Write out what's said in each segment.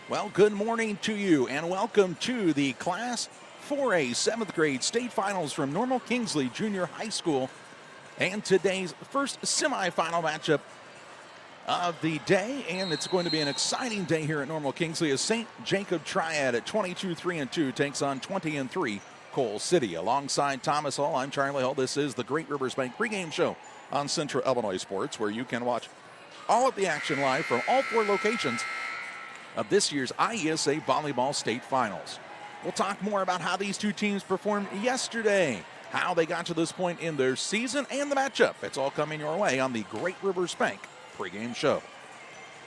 Well, good morning to you, and welcome to the Class 4A 7th grade state finals from Normal Kingsley Junior High School, and today's first semifinal matchup of the day, and it's going to be an exciting day here at Normal Kingsley as St. Jacob Triad at 22-3-2 takes on 20-3 Coal City. Alongside Thomas Hall, I'm Charlie Hall. This is the Great Rivers Bank pregame show on Central Illinois Sports, where you can watch all of the action live from all four locations of this year's IESA Volleyball State Finals. We'll talk more about how these two teams performed yesterday, how they got to this point in their season, and the matchup. It's all coming your way on the Great Rivers Bank pregame show.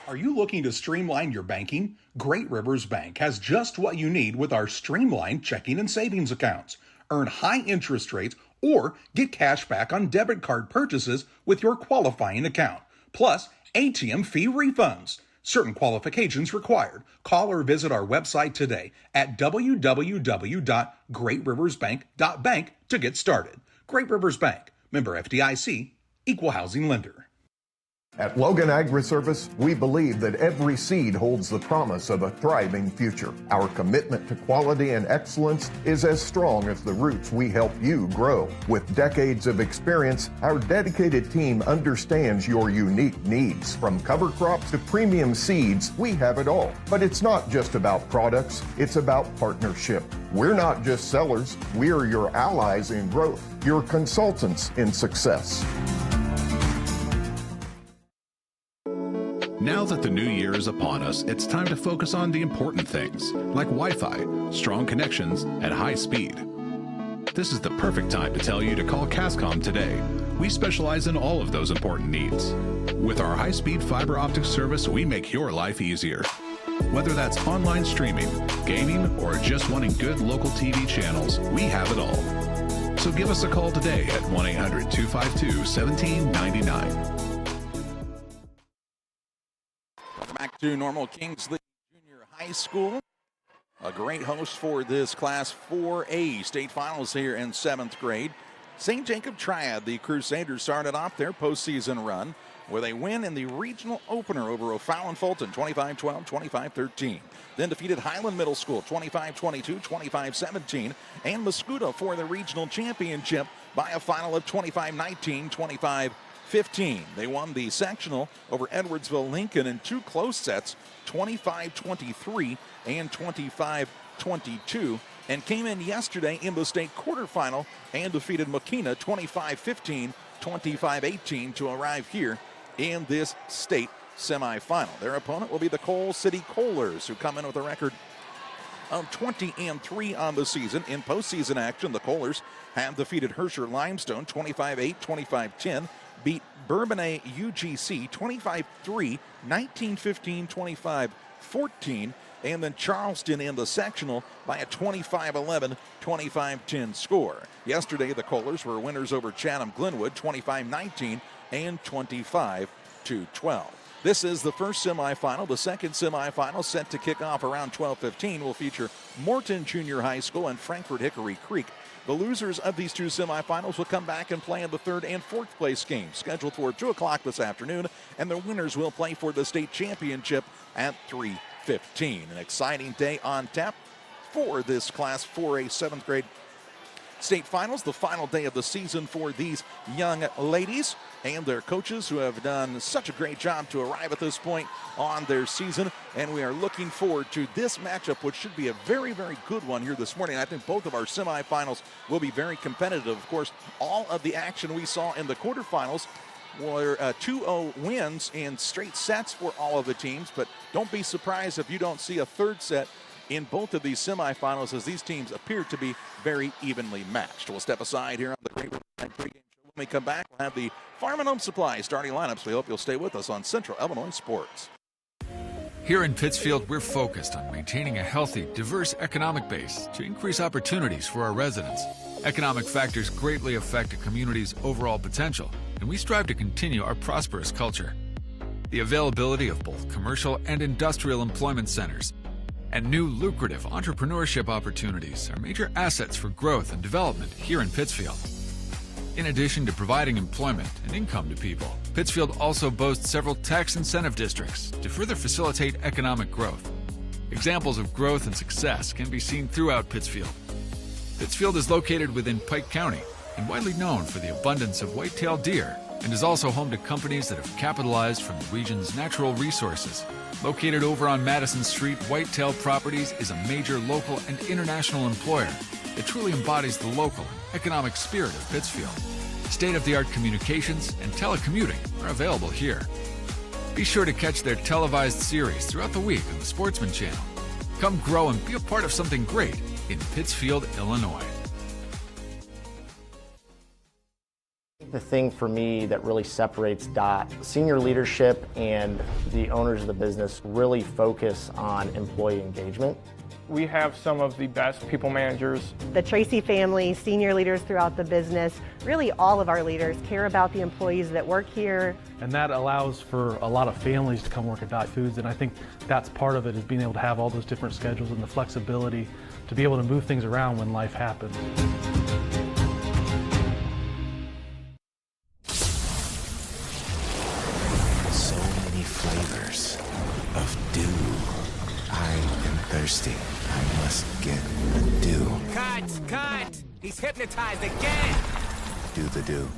Are you looking to streamline your banking? Great Rivers Bank has just what you need with our streamlined checking and savings accounts. Earn high interest rates or get cash back on debit card purchases with your qualifying account, plus ATM fee refunds. Certain qualifications required. Call or visit our website today at www.greatriversbank.bank to get started. Great Rivers Bank, member FDIC, equal housing lender. At Logan Agri-Service, we believe that every seed holds the promise of a thriving future. Our commitment to quality and excellence is as strong as the roots we help you grow. With decades of experience, our dedicated team understands your unique needs. From cover crops to premium seeds, we have it all. But it's not just about products, it's about partnership. We're not just sellers, we're your allies in growth, your consultants in success. Now that the new year is upon us, it's time to focus on the important things, like Wi-Fi, strong connections, and high speed. This is the perfect time to tell you to call Cascom today. We specialize in all of those important needs. With our high-speed fiber optic service, we make your life easier. Whether that's online streaming, gaming, or just wanting good local TV channels, we have it all. So give us a call today at 1-800-252-1799. Back to Normal Kingsley Junior High School. A great host for this Class 4A state finals here in 7th grade. St. Jacob Triad, the Crusaders, started off their postseason run with a win in the regional opener over O'Fallon Fulton, 25-12, 25-13. Then defeated Highland Middle School, 25-22, 25-17, and Mascoutah for the regional championship by a final of 25-19, 25-15. They won the sectional over Edwardsville Lincoln in two close sets, 25-23 and 25-22, and came in yesterday in the state quarterfinal and defeated Makina 25-15, 25-18 to arrive here in this state semifinal. Their opponent will be the Coal City Coalers, who come in with a record of 20-3 on the season. In postseason action, the Coalers have defeated Herscher Limestone 25-8, 25-10, beat Bourbonnais UGC 25-3, 19-15, 25-14, and then Charleston in the sectional by a 25-11, 25-10 score. Yesterday, the Coalers were winners over Chatham Glenwood 25-19 and 25-12. This is the first semifinal. The second semifinal, set to kick off around 12:15, will feature Morton Junior High School and Frankfort Hickory Creek. The losers of these two semifinals will come back and play in the third and fourth place games, scheduled for 2 o'clock this afternoon, and the winners will play for the state championship at 3:15. An exciting day on tap for this Class 4A 7th grade state finals, the final day of the season for these young ladies and their coaches, who have done such a great job to arrive at this point on their season. And we are looking forward to this matchup, which should be a very, very good one here this morning. I think both of our semifinals will be very competitive. Of course, all of the action we saw in the quarterfinals were 2-0 wins in straight sets for all of the teams, but don't be surprised if you don't see a third set in both of these semifinals, as these teams appear to be very evenly matched. We'll step aside here on the Great Rivers Bank pregame show. When we come back, we'll have the Farm and Home Supply starting lineups. We hope you'll stay with us on Central Illinois Sports. Here in Pittsfield, we're focused on maintaining a healthy, diverse economic base to increase opportunities for our residents. Economic factors greatly affect a community's overall potential, and we strive to continue our prosperous culture. The availability of both commercial and industrial employment centers and new lucrative entrepreneurship opportunities are major assets for growth and development here in Pittsfield. In addition to providing employment and income to people, Pittsfield also boasts several tax incentive districts to further facilitate economic growth. Examples of growth and success can be seen throughout Pittsfield. Pittsfield is located within Pike County and widely known for the abundance of white-tailed deer, and is also home to companies that have capitalized from the region's natural resources. Located over on Madison Street, Whitetail Properties is a major local and international employer that truly embodies the local and economic spirit of Pittsfield. State-of-the-art communications and telecommuting are available here. Be sure to catch their televised series throughout the week on the Sportsman Channel. Come grow and be a part of something great in Pittsfield, Illinois. The thing for me that really separates DOT, senior leadership and the owners of the business really focus on employee engagement. We have some of the best people managers. The Tracy family, senior leaders throughout the business, really all of our leaders care about the employees that work here. And that allows for a lot of families to come work at Dot Foods, and I think that's part of it, is being able to have all those different schedules and the flexibility to be able to move things around when life happens. So many flavors of dew. I am thirsty. I must get the dew. Cut! He's hypnotized again! Do the dew.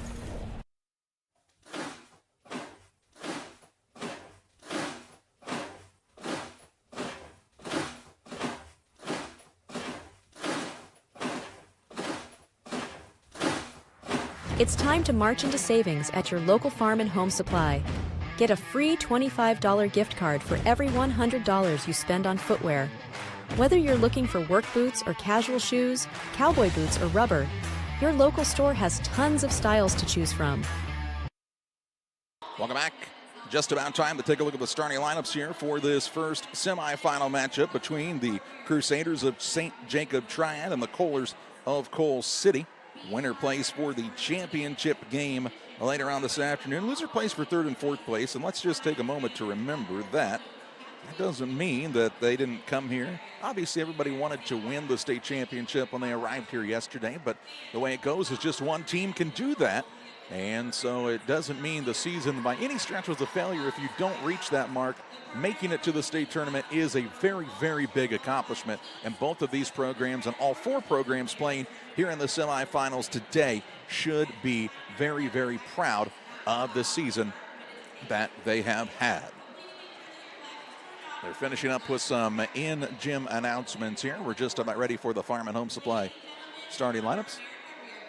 It's time to march into savings at your local farm and home supply. Get a free $25 gift card for every $100 you spend on footwear. Whether you're looking for work boots or casual shoes, cowboy boots or rubber, your local store has tons of styles to choose from. Welcome back. Just about time to take a look at the starting lineups here for this first semifinal matchup between the Crusaders of St. Jacob Triad and the Kohlers of Coal City. Winner plays for the championship game later on this afternoon. Loser plays for third and fourth place. And let's just take a moment to remember that doesn't mean that they didn't come here. Obviously, everybody wanted to win the state championship when they arrived here yesterday. But the way it goes is just one team can do that. And so it doesn't mean the season by any stretch was a failure if you don't reach that mark. Making it to the state tournament is a very, very big accomplishment. And both of these programs and all four programs playing here in the semifinals today should be very, very proud of the season that they have had. They're finishing up with some in-gym announcements here. We're just about ready for the Farm and Home Supply starting lineups.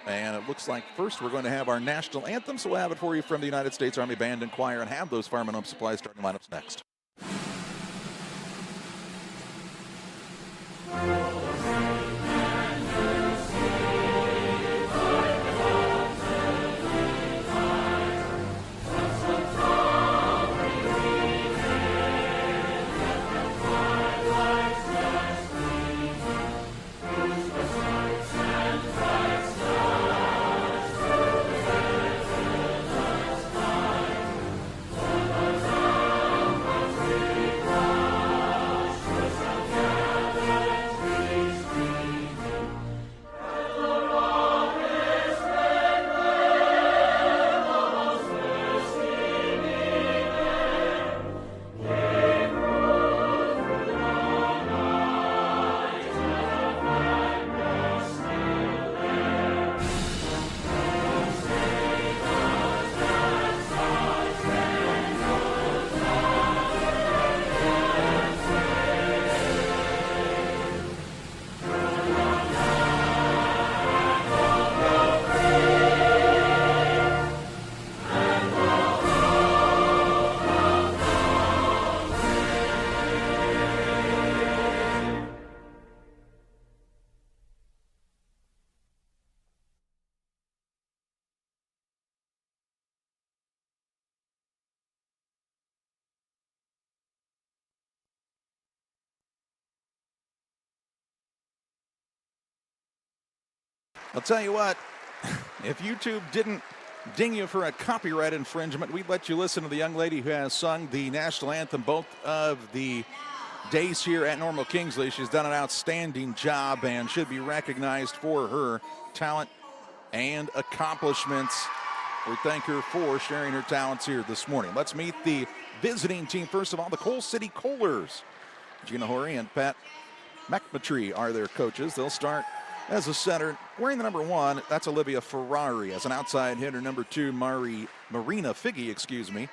And it looks like first we're going to have our national anthem, so we'll have it for you from the United States Army Band and Choir and have those Farm and Home Supply starting lineups next. I'll tell you what, if YouTube didn't ding you for a copyright infringement, we'd let you listen to the young lady who has sung the national anthem both of the days here at Normal Kingsley. She's done an outstanding job and should be recognized for her talent and accomplishments. We thank her for sharing her talents here this morning. Let's meet the visiting team. First of all, the Coal City Kohlers. Gina Horry and Pat McMatree are their coaches. They'll start as a center, wearing the number 1. That's Olivia Ferrari. As an outside hitter, number 2, Marina Figge,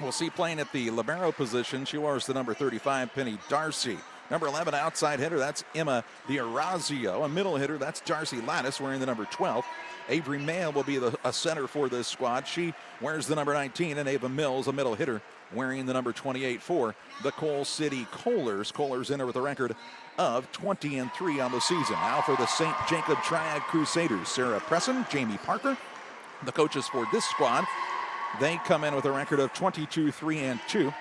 We'll see playing at the libero position. She wears the number 35, Penny Darcy. Number 11, outside hitter, that's Emma D'Orazio. A middle hitter, that's Darcy Lattice, wearing the number 12. Avery Mayle will be a center for this squad. She wears the number 19, and Ava Mills, a middle hitter, wearing the number 28 for the Coal City Kohlers. Kohlers enter with a record of 20-3 on the season. Now for the St. Jacob Triad Crusaders, Sarah Presson, Jamie Parker, the coaches for this squad. They come in with a record of 22-3-2.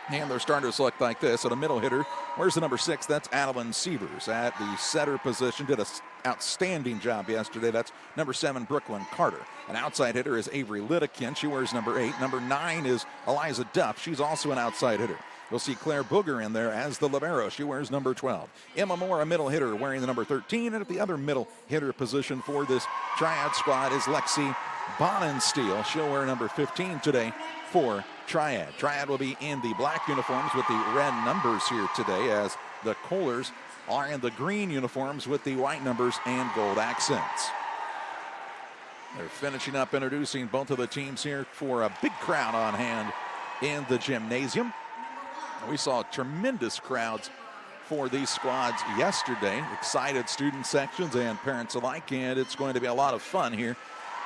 And their starters look like this. At a middle hitter, where's the number 6? That's Adeline Sievers. At the setter position, did an outstanding job yesterday. That's number 7, Brooklyn Carter. An outside hitter is Avery Lidekin. She wears number 8. Number 9 is Eliza Duff. She's also an outside hitter. We'll see Claire Booger in there as the libero. She wears number 12. Emma Moore, a middle hitter, wearing the number 13. And at the other middle hitter position for this Triad squad is Lexi Bonensteel. She'll wear number 15 today for Triad. Triad will be in the black uniforms with the red numbers here today, as the Kohlers are in the green uniforms with the white numbers and gold accents. They're finishing up introducing both of the teams here for a big crowd on hand in the gymnasium. We saw tremendous crowds for these squads yesterday. Excited student sections and parents alike, and it's going to be a lot of fun here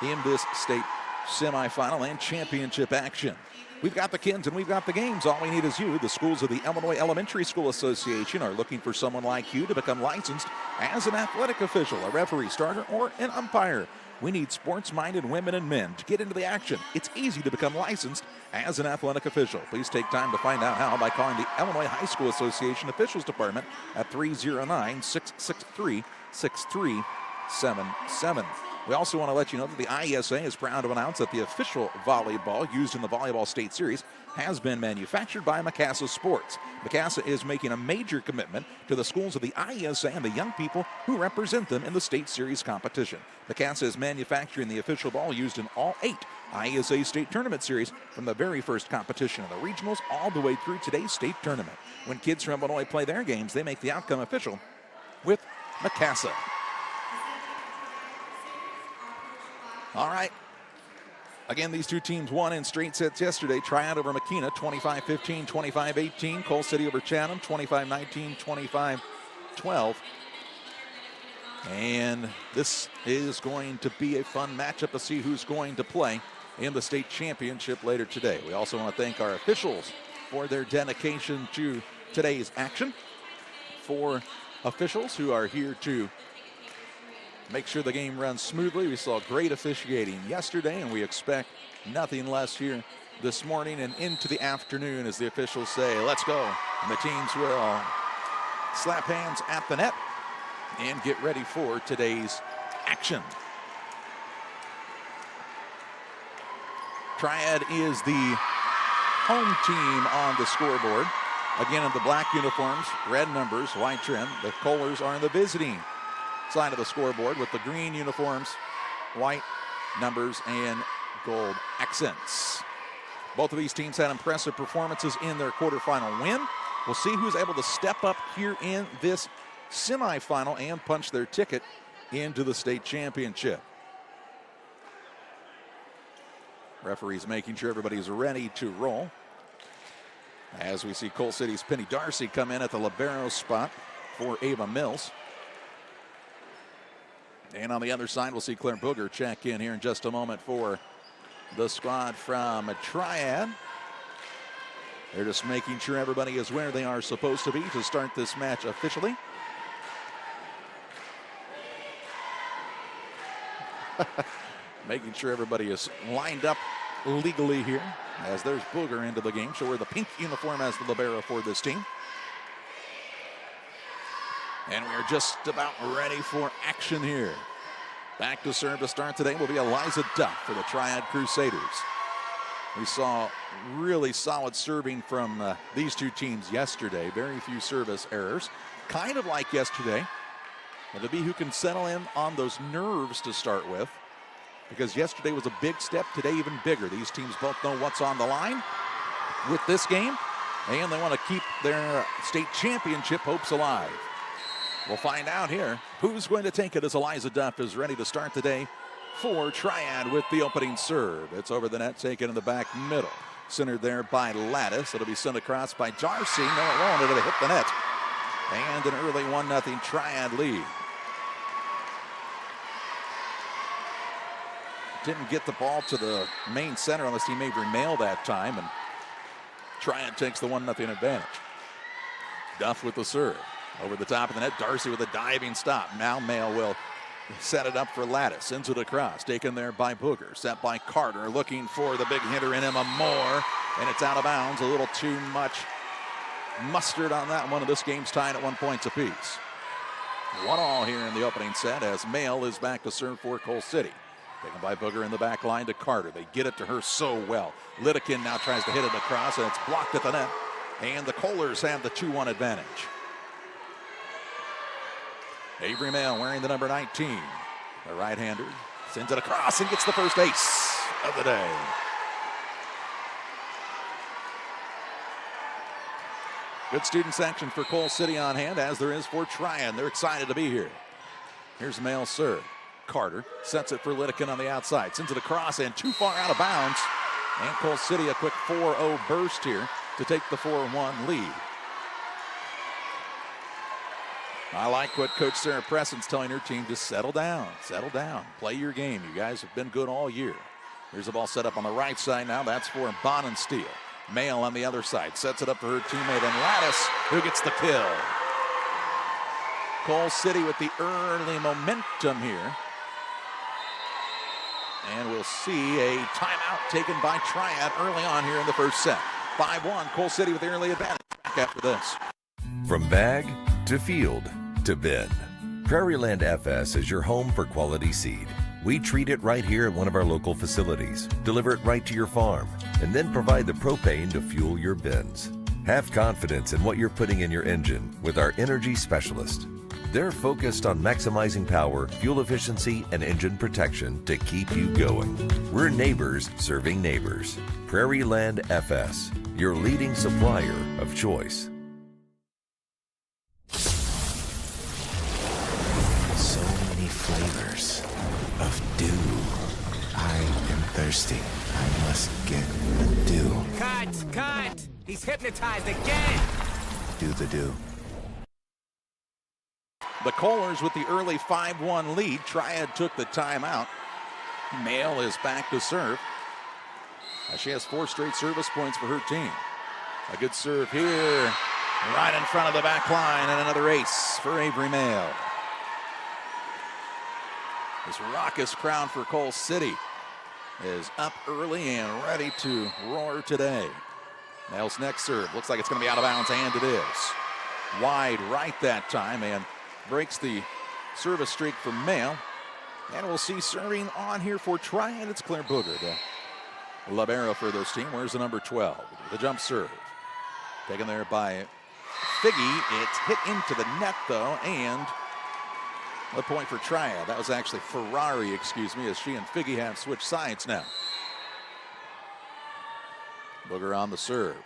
in this state semifinal and championship action. We've got the kids and we've got the games. All we need is you. The schools of the Illinois Elementary School Association are looking for someone like you to become licensed as an athletic official, a referee, starter, or an umpire. We need sports-minded women and men to get into the action. It's easy to become licensed as an athletic official. Please take time to find out how by calling the Illinois High School Association Officials Department at 309-663-6377. We also want to let you know that the IESA is proud to announce that the official volleyball used in the Volleyball State Series has been manufactured by Macassa Sports. Macassa is making a major commitment to the schools of the IESA and the young people who represent them in the State Series competition. Macassa is manufacturing the official ball used in all 8 IESA State Tournament Series, from the very first competition of the regionals all the way through today's state tournament. When kids from Illinois play their games, they make the outcome official with Macassa. All right. Again, these two teams won in straight sets yesterday. Triad over McKenna, 25-15, 25-18. Coal City over Chatham, 25-19, 25-12. And this is going to be a fun matchup to see who's going to play in the state championship later today. We also want to thank our officials for their dedication to today's action. 4 officials who are here to make sure the game runs smoothly. We saw great officiating yesterday, and we expect nothing less here this morning and into the afternoon as the officials say, let's go. And the teams will slap hands at the net and get ready for today's action. Triad is the home team on the scoreboard. Again, in the black uniforms, red numbers, white trim. The Kohlers are in the visiting side of the scoreboard with the green uniforms, white numbers, and gold accents. Both of these teams had impressive performances in their quarterfinal win. We'll see who's able to step up here in this semifinal and punch their ticket into the state championship. Referees making sure everybody's ready to roll. As we see Coal City's Penny Darcy come in at the libero spot for Ava Mills. And on the other side, we'll see Claire Booger check in here in just a moment for the squad from Triad. They're just making sure everybody is where they are supposed to be to start this match officially. Making sure everybody is lined up legally here, as there's Booger into the game. She'll wear the pink uniform as the libero for this team. And we are just about ready for action here. Back to serve to start today will be Eliza Duff for the Triad Crusaders. We saw really solid serving from these two teams yesterday. Very few service errors. Kind of like yesterday. It'll be who can settle in on those nerves to start with, because yesterday was a big step, today even bigger. These teams both know what's on the line with this game. and they want to keep their state championship hopes alive. We'll find out here who's going to take it as Eliza Duff is ready to start the day for Triad with the opening serve. It's over the net, taken in the back middle. Centered there by Lattice. It'll be sent across by Darcy. No, it won't. It'll hit the net. And an early 1-0 Triad lead. Didn't get the ball to the main center unless he made Mail that time, and Triad takes the 1-0 advantage. Duff with the serve. Over the top of the net, Darcy with a diving stop. Now Mail will set it up for Lattice. Sends it across. Taken there by Booger. Set by Carter. Looking for the big hitter in Emma Moore. And it's out of bounds. A little too much mustard on that one. This game's tied at 1 point apiece. 1-1 here in the opening set as Mail is back to serve for Coal City. Taken by Booger in the back line to Carter. They get it to her so well. Lidekin now tries to hit it across, and it's blocked at the net. And the Kohlers have the 2-1 advantage. Avery Mail wearing the number 19. The right-hander sends it across and gets the first ace of the day. Good student section for Coal City on hand, as there is for Triad. They're excited to be here. Here's Mail serve. Carter sets it for Lidekin on the outside. Sends it across and too far out of bounds. And Coal City a quick 4-0 burst here to take the 4-1 lead. I like what Coach Sarah Preston's telling her team, just settle down, play your game. You guys have been good all year. Here's the ball set up on the right side now. That's for Bonensteel. Mail on the other side, sets it up for her teammate and Lattice, who gets the kill. Coal City with the early momentum here. And we'll see a timeout taken by Triad early on here in the first set. 5-1, Coal City with the early advantage. Back after this. From bag to field to bin, Prairieland FS is your home for quality seed. We treat it right here at one of our local facilities, deliver it right to your farm, and then provide the propane to fuel your bins. Have confidence in what you're putting in your engine with our energy specialist. They're focused on maximizing power, fuel efficiency, and engine protection to keep you going. We're neighbors serving neighbors. Prairieland FS, your leading supplier of choice. So many flavors of dew. I am thirsty. I must get the dew. Cut! He's hypnotized again! Do the dew. The Kohlers with the early 5-1 lead. Triad took the timeout. Mail is back to serve. She has 4 straight service points for her team. A good serve here, right in front of the back line, and another ace for Avery Mail. This raucous crowd for Coal City is up early and ready to roar today. Mail's next serve looks like it's going to be out of bounds, and it is. Wide right that time, and breaks the service streak for Mail. And we'll see serving on here for Triad. It's Claire Booger, the libero for this team. Where's the number 12? The jump serve. Taken there by Figgy. It's hit into the net, though, and the point for Triad. That was actually Ferrari, as she and Figgy have switched sides now. Booger on the serve.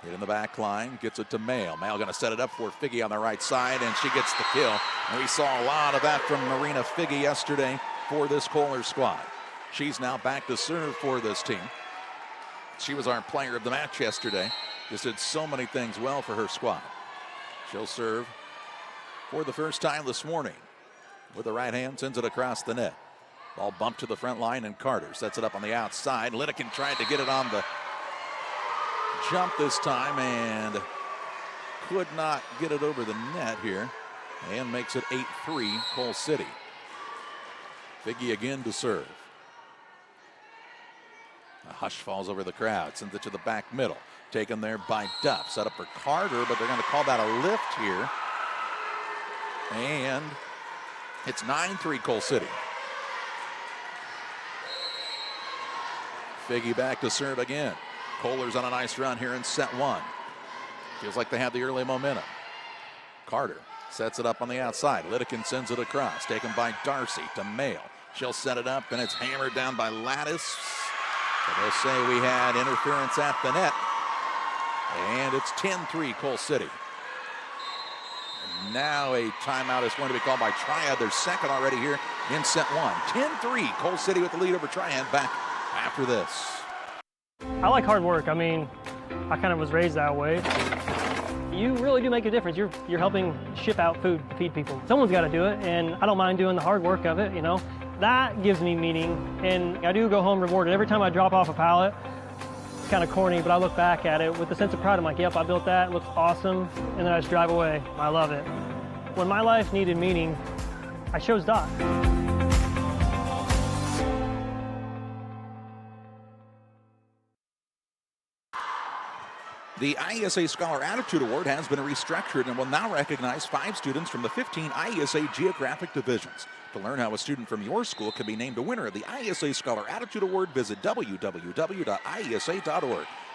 Hit in the back line, gets it to Mail. Mail going to set it up for Figgy on the right side, and she gets the kill. And we saw a lot of that from Marina Figgy yesterday for this Kohler squad. She's now back to serve for this team. She was our player of the match yesterday. Just did so many things well for her squad. She'll serve for the first time this morning. With the right hand, sends it across the net. Ball bumped to the front line, and Carter sets it up on the outside. Lidekin tried to get it on the jump this time and could not get it over the net here, and makes it 8-3 Coal City. Figgy again to serve. A hush falls over the crowd, sends it to the back middle. Taken there by Duff, set up for Carter, but they're going to call that a lift here. And it's 9-3 Coal City. Figgy back to serve again. Kohler's on a nice run here in set 1. Feels like they have the early momentum. Carter sets it up on the outside. Lidekin sends it across. Taken by Darcy to Mail. She'll set it up, and it's hammered down by Lattice. So they'll say we had interference at the net. And it's 10-3 Coal City. And now a timeout is going to be called by Triad. Their second already here in set one. 10-3 Coal City with the lead over Triad. Back after this. I like hard work. I mean, I kind of was raised that way. You really do make a difference. You're helping ship out food to feed people. Someone's got to do it, and I don't mind doing the hard work of it, you know. That gives me meaning, and I do go home rewarded. Every time I drop off a pallet, it's kind of corny, but I look back at it with a sense of pride. I'm like, yep, I built that, it looks awesome, and then I just drive away. I love it. When my life needed meaning, I chose Dot. The IESA Scholar Attitude Award has been restructured and will now recognize 5 students from the 15 IESA geographic divisions. To learn how a student from your school can be named a winner of the IESA Scholar Attitude Award, visit www.iesa.org.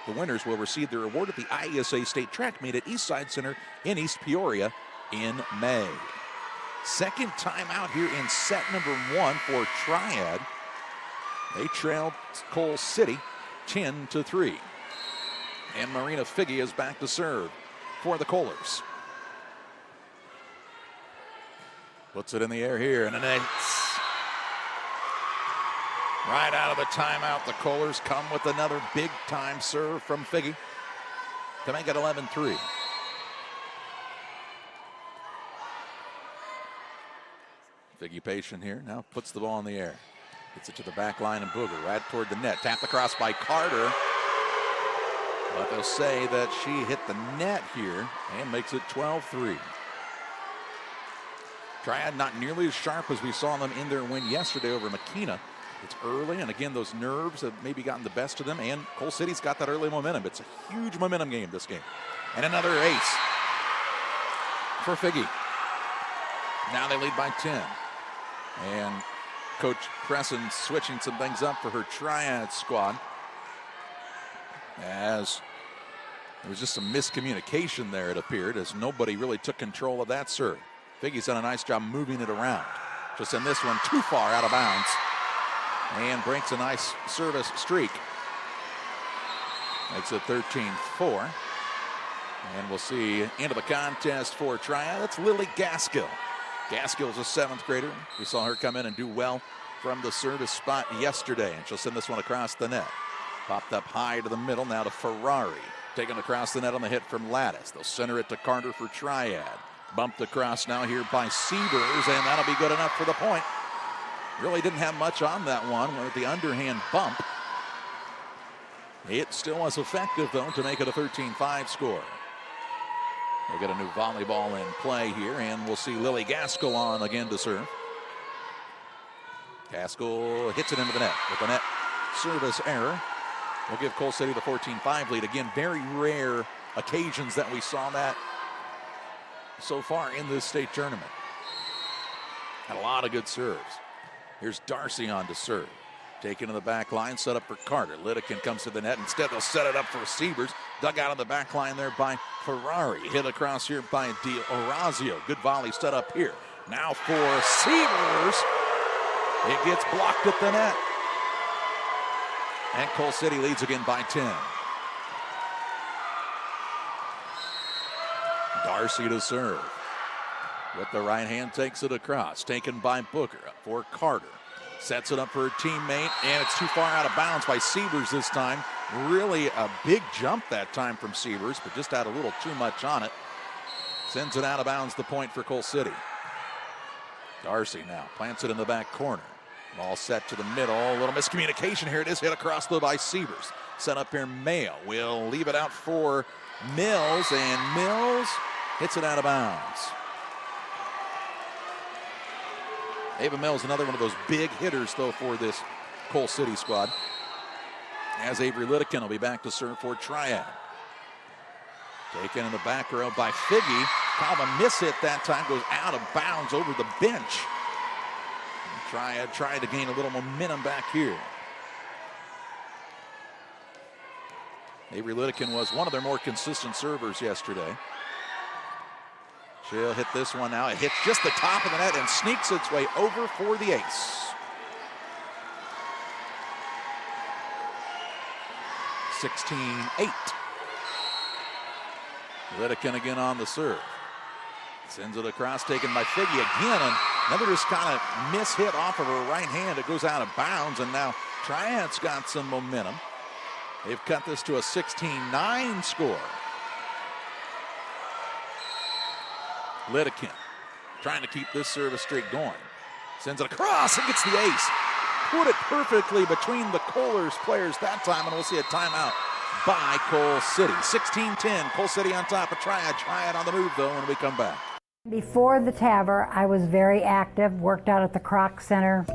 The winners will receive their award at the IESA State Track Meet at Eastside Center in East Peoria in May. Second time out here in set number 1 for Triad. They trailed Coal City 10-3. And Marina Figge is back to serve for the Kohlers. Puts it in the air here, and it's right out of the timeout. The Kohlers come with another big-time serve from Figge to make it 11-3. Figge patient here, now puts the ball in the air. Gets it to the back line and Booger right toward the net. Tapped across by Carter. But they'll say that she hit the net here and makes it 12-3. Triad not nearly as sharp as we saw them in their win yesterday over McKenna. It's early, and again, those nerves have maybe gotten the best of them, and Coal City's got that early momentum. It's a huge momentum game, this game. And another ace for Figge. Now they lead by 10. And Coach Presson switching some things up for her Triad squad, as there was just some miscommunication there, it appeared, as nobody really took control of that serve. Figge's done a nice job moving it around. Just in this one, too far out of bounds, and breaks a nice service streak. Makes it 13-4. And we'll see into the contest for Triad. That's Lily Gaskill. Gaskill's a 7th grader. We saw her come in and do well from the service spot yesterday, and she'll send this one across the net. Popped up high to the middle, now to Ferrari. Taken across the net on the hit from Lattice. They'll center it to Carter for Triad. Bumped across now here by Sievers, and that'll be good enough for the point. Really didn't have much on that one with the underhand bump. It still was effective, though, to make it a 13-5 score. We'll get a new volleyball in play here, and we'll see Lily Gaskill on again to serve. Gaskill hits it into the net with the net service error. We'll give Coal City the 14-5 lead. Again, very rare occasions that we saw that so far in this state tournament. Had a lot of good serves. Here's Darcy on to serve. Taken to the back line, set up for Carter. Lidekin comes to the net. Instead, they'll set it up for Sievers. Dug out on the back line there by Ferrari. Hit across here by Orazio. Good volley set up here. Now for Sievers. It gets blocked at the net. And Coal City leads again by 10. Darcy to serve. With the right hand, takes it across. Taken by Booker for Carter. Sets it up for her teammate, and it's too far out of bounds by Sievers this time. Really a big jump that time from Sievers, but just had a little too much on it. Sends it out of bounds, the point for Coal City. Darcy now plants it in the back corner. Ball set to the middle. A little miscommunication here. It is hit across though by Sievers. Set up here, Mayo will leave it out for Mills, and Mills hits it out of bounds. Ava Mills, another one of those big hitters, though, for this Coal City squad. As Avery Lidekin will be back to serve for Triad. Taken in the back row by Figge. Kind of a miss hit that time, goes out of bounds over the bench. And Triad tried to gain a little momentum back here. Avery Lidekin was one of their more consistent servers yesterday. She'll hit this one now. It hits just the top of the net and sneaks its way over for the ace. 16-8. Lidekin again on the serve. Sends it across, taken by Figgy again. And another just kind of mishit off of her right hand. It goes out of bounds, and now Triad's got some momentum. They've cut this to a 16-9 score. Lidekin trying to keep this service streak going. Sends it across and gets the ace. Put it perfectly between the Kohlers players that time, and we'll see a timeout by Coal City. 16-10, Coal City on top of Triad. Triad on the move, though, when we come back. Before the TAVR, I was very active, worked out at the Kroc Center.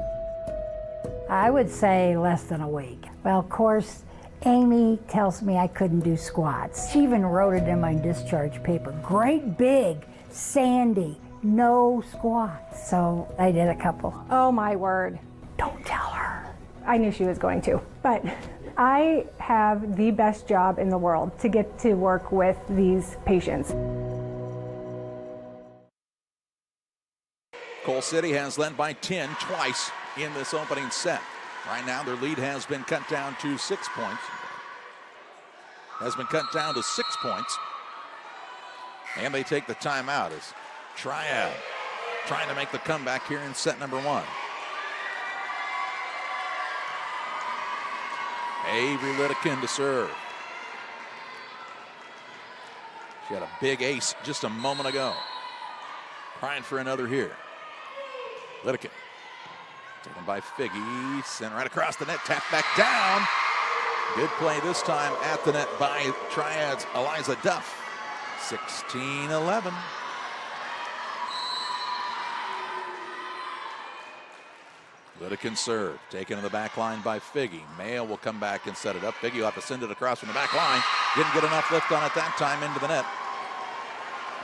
I would say less than a week. Well, of course, Amy tells me I couldn't do squats. She even wrote it in my discharge paper. Great big, sandy, no squats. So I did a couple. Oh my word. Don't tell her. I knew she was going to, but I have the best job in the world to get to work with these patients. Coal City has led by 10 twice in this opening set. Right now, their lead has been cut down to 6 points. And they take the timeout as Triad trying to make the comeback here in set number 1. Avery Lidekin to serve. She had a big ace just a moment ago. Trying for another here. Lidekin taken by Figgy, sent right across the net, tapped back down. Good play this time at the net by Triad's Eliza Duff. 16-11. Lidekin serve, taken to the back line by Figgy. Mayo will come back and set it up. Figgy will have to send it across from the back line. Didn't get enough lift on it that time into the net.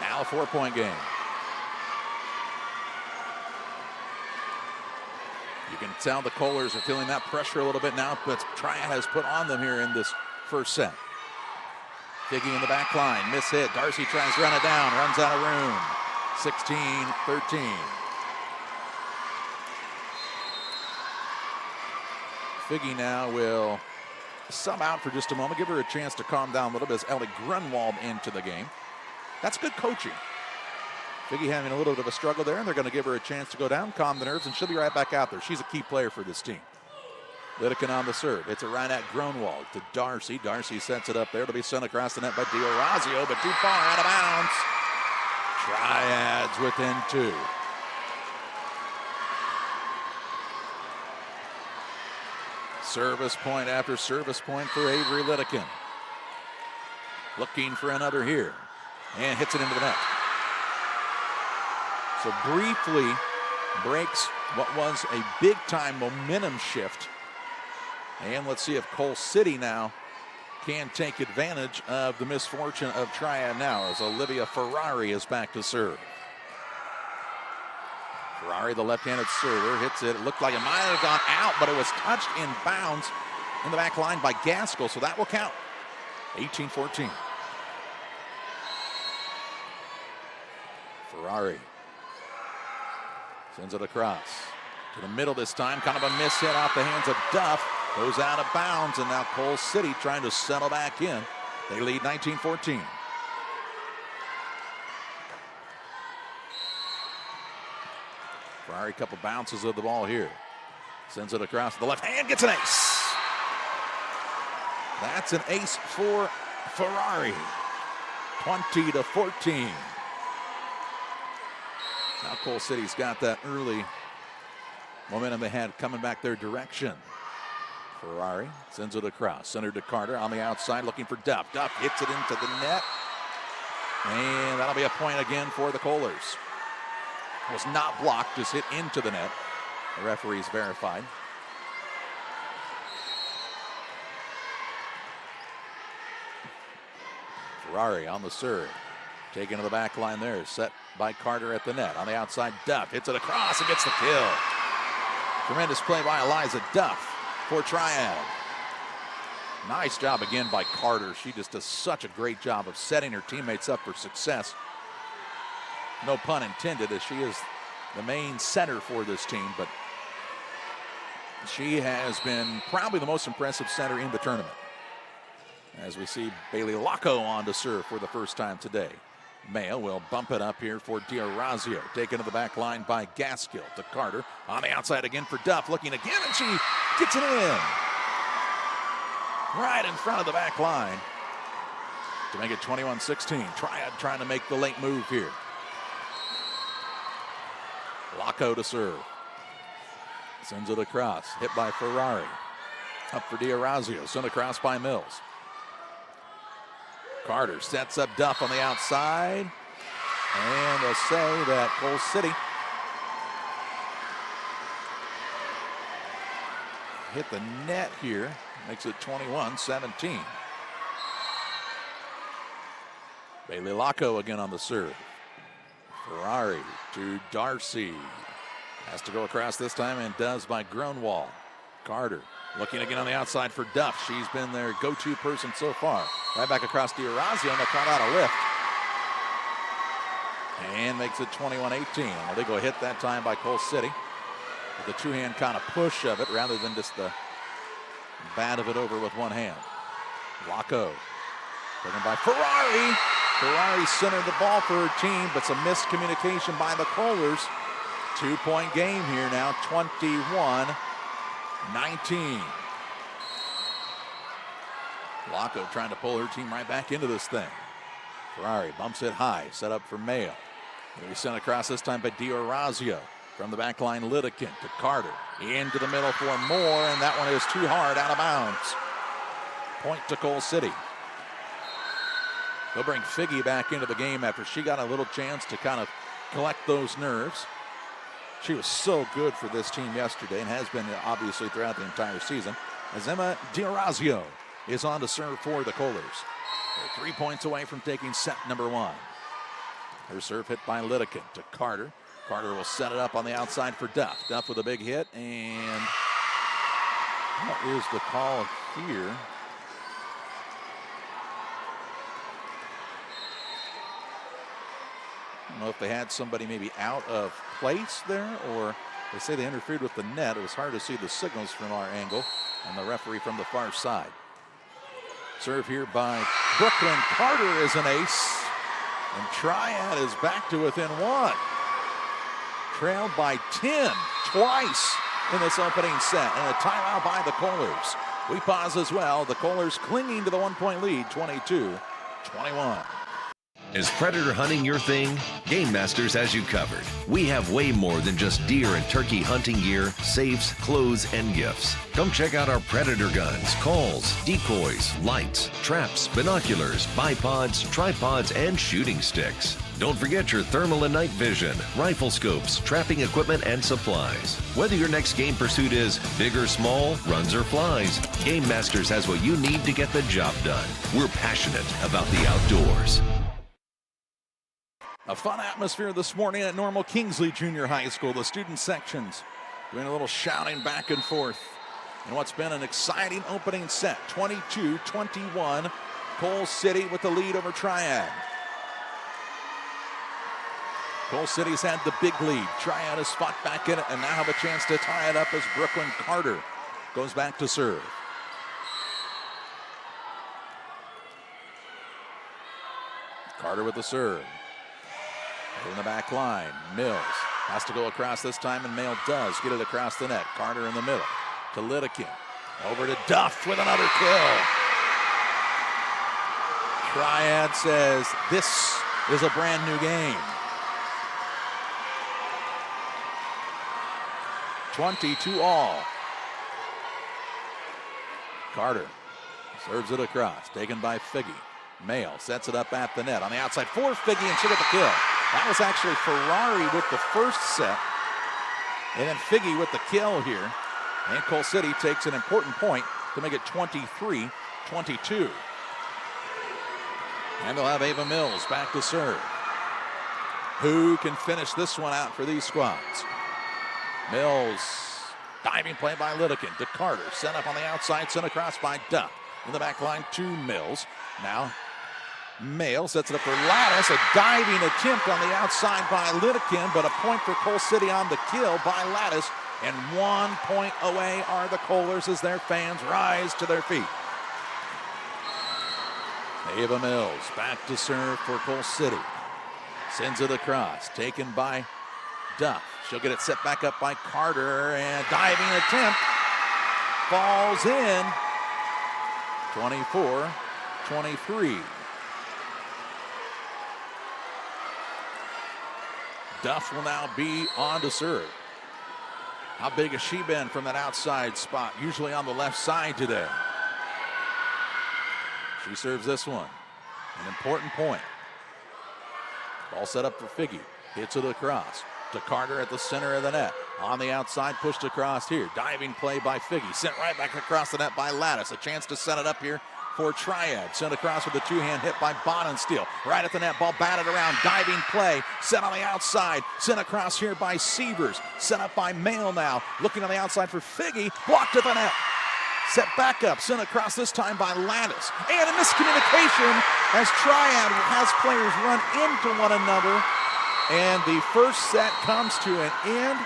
Now a 4-point game. You can tell the Kohlers are feeling that pressure a little bit now, but Triad has put on them here in this first set. Figgy in the back line, miss hit. Darcy tries to run it down, runs out of room. 16-13. Figgy now will sub out for just a moment, give her a chance to calm down a little bit as Ellie Grunwald into the game. That's good coaching. Figgy having a little bit of a struggle there, and they're going to give her a chance to go down, calm the nerves, and she'll be right back out there. She's a key player for this team. Lidekin on the serve. It's a right at Grunwald to Darcy. Darcy sets it up there to be sent across the net by D'Orazio, but too far out of bounds. Triads within 2. Service point after service point for Avery Lidekin. Looking for another here, and hits it into the net. So briefly breaks what was a big-time momentum shift. And let's see if Coal City now can take advantage of the misfortune of Triad now as Olivia Ferrari is back to serve. Ferrari, the left-handed server, hits it. It looked like it might have gone out, but it was touched in bounds in the back line by Gaskell, so that will count. 18-14. Ferrari sends it across to the middle this time. Kind of a miss hit off the hands of Duff. Goes out of bounds, and now Coal City trying to settle back in. They lead 19-14. Ferrari, a couple bounces of the ball here. Sends it across the left hand, gets an ace. That's an ace for Ferrari. 20-14. Now Coal City's got that early momentum they had coming back their direction. Ferrari sends it across, centered to Carter on the outside, looking for Duff. Duff hits it into the net, and that'll be a point again for the Kohlers. Was not blocked, just hit into the net. The referee's verified. Ferrari on the serve. Taken to the back line there, set by Carter at the net. On the outside, Duff hits it across and gets the kill. Tremendous play by Eliza Duff for Triad. Nice job again by Carter. She just does such a great job of setting her teammates up for success. No pun intended, as she is the main center for this team, but she has been probably the most impressive center in the tournament. as we see Bailey Locko on to serve for the first time today. Mayo will bump it up here for D'Orazio. Taken to the back line by Gaskill to Carter. On the outside again for Duff. Looking again, and she gets it in. Right in front of the back line to make it 21-16. Triad trying to make the late move here. Locko to serve. Sends it across. Hit by Ferrari. Up for D'Orazio. Sent across by Mills. Carter sets up Duff on the outside. And they'll say that Cole City hit the net here. Makes it 21-17. Bailey Locko again on the serve. Ferrari to Darcy. Has to go across this time and does by Grunwald. Carter looking again on the outside for Duff. She's been their go-to person so far. Right back across D'Orazio, and they caught out a lift. And makes it 21-18. Well, they go hit that time by Cole City. With the two-hand kind of push of it rather than just the bat of it over with one hand. Locko taken by Ferrari. Ferrari centered the ball for her team, but some miscommunication by the Kohlers. 2-point game here now, 21-19. Locko trying to pull her team right back into this thing. Ferrari bumps it high, set up for Mayo. He sent across this time by D'Orazio. From the back line, Lidekin to Carter. Into the middle for more, and that one is too hard, out of bounds. Point to Cole City. They'll bring Figgy back into the game after she got a little chance to kind of collect those nerves. She was so good for this team yesterday and has been obviously throughout the entire season. As Emma D'Orazio is on to serve for the Kohlers. They're 3 points away from taking set number one. Her serve hit by Lidekin to Carter. Carter will set it up on the outside for Duff. Duff with a big hit, and what is the call here? I don't know if they had somebody maybe out of place there, or they say they interfered with the net. It was hard to see the signals from our angle, and the referee from the far side. Serve here by Brooklyn. Carter is an ace, and Triad is back to within one. Trailed by 10 twice in this opening set, and a timeout by the Kohlers. We pause as well. The Kohlers clinging to the 1-point lead, 22-21. Is predator hunting your thing? Game Masters has you covered. We have way more than just deer and turkey hunting gear, safes, clothes, and gifts. Come check out our predator guns, calls, decoys, lights, traps, binoculars, bipods, tripods, and shooting sticks. Don't forget your thermal and night vision, rifle scopes, trapping equipment, and supplies. Whether your next game pursuit is big or small, runs or flies, Game Masters has what you need to get the job done. We're passionate about the outdoors. A fun atmosphere this morning at Normal Kingsley Junior High School. The student sections doing a little shouting back and forth in what's been an exciting opening set. 22-21, Cole City with the lead over Triad. Cole City's had the big lead. Triad has fought back in it and now have a chance to tie it up as Brooklyn Carter goes back to serve. Carter with the serve. In the back line, Mills has to go across this time, and Mayo does get it across the net. Carter in the middle to Lidekin. Over to Duff with another kill. Triad says this is a brand new game. 22 all. Carter serves it across, taken by Figgy. Mayo sets it up at the net on the outside for Figgy, and she'll get the kill. That was actually Ferrari with the first set, and then Figgy with the kill here. And Cole City takes an important point to make it 23-22. And they'll have Ava Mills back to serve. Who can finish this one out for these squads? Mills, diving play by Lidekin to Carter. Sent up on the outside, sent across by Duff. In the back line to Mills. Now Mayo sets it up for Lattice. A diving attempt on the outside by Lidekin, but a point for Cole City on the kill by Lattice. And 1 point away are the Kohlers as their fans rise to their feet. Ava Mills back to serve for Coal City. Sends it across, taken by Duff. She'll get it set back up by Carter, and diving attempt falls in. 24-23. Duff will now be on to serve. How big has she been from that outside spot? Usually on the left side today. She serves this one. An important point. Ball set up for Figgy. Hits it across to Carter at the center of the net. On the outside, pushed across here. Diving play by Figgy. Sent right back across the net by Lattice. A chance to set it up here for Triad. Sent across with a two-hand hit by Bonensteel. Right at the net, ball batted around. Diving play. Set on the outside. Sent across here by Sievers. Set up by Mail now. Looking on the outside for Figgy. Blocked at the net. Set back up, sent across this time by Lattice. And a miscommunication as Triad has players run into one another. And the first set comes to an end.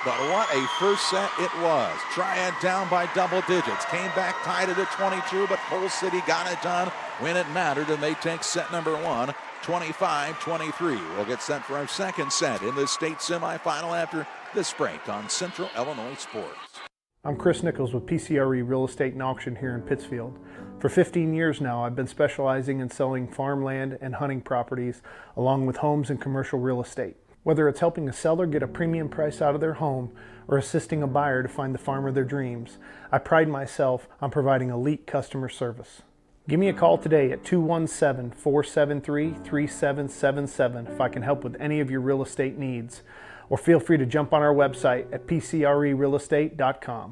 But what a first set it was. Triad down by double digits. Came back tied it at 22, but Coal City got it done when it mattered, and they take set number one, 25-23. We'll get set for our second set in the state semifinal after this break on Central Illinois Sports. I'm Chris Nichols with PCRE Real Estate and Auction here in Pittsfield. For 15 years now, I've been specializing in selling farmland and hunting properties, along with homes and commercial real estate. Whether it's helping a seller get a premium price out of their home or assisting a buyer to find the farm of their dreams, I pride myself on providing elite customer service. Give me a call today at 217-473-3777 if I can help with any of your real estate needs. Or feel free to jump on our website at pcrerealestate.com.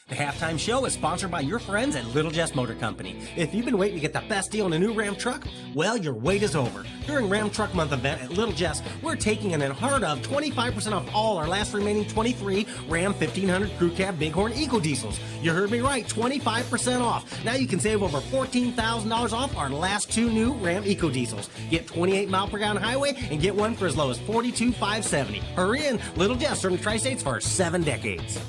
The halftime show is sponsored by your friends at Little Jess Motor Company. If you've been waiting to get the best deal on a new Ram truck, well, your wait is over. During Ram Truck Month event at Little Jess, we're taking an unheard of 25% off all our last remaining 23 Ram 1500 Crew Cab Bighorn Eco Diesels. You heard me right, 25% off. Now you can save over $14,000 off our last two new Ram Eco Diesels. Get 28 mile per gallon highway and get one for as low as $42,570. Hurry in, Little Jess, serving the Tri-States for 7 decades.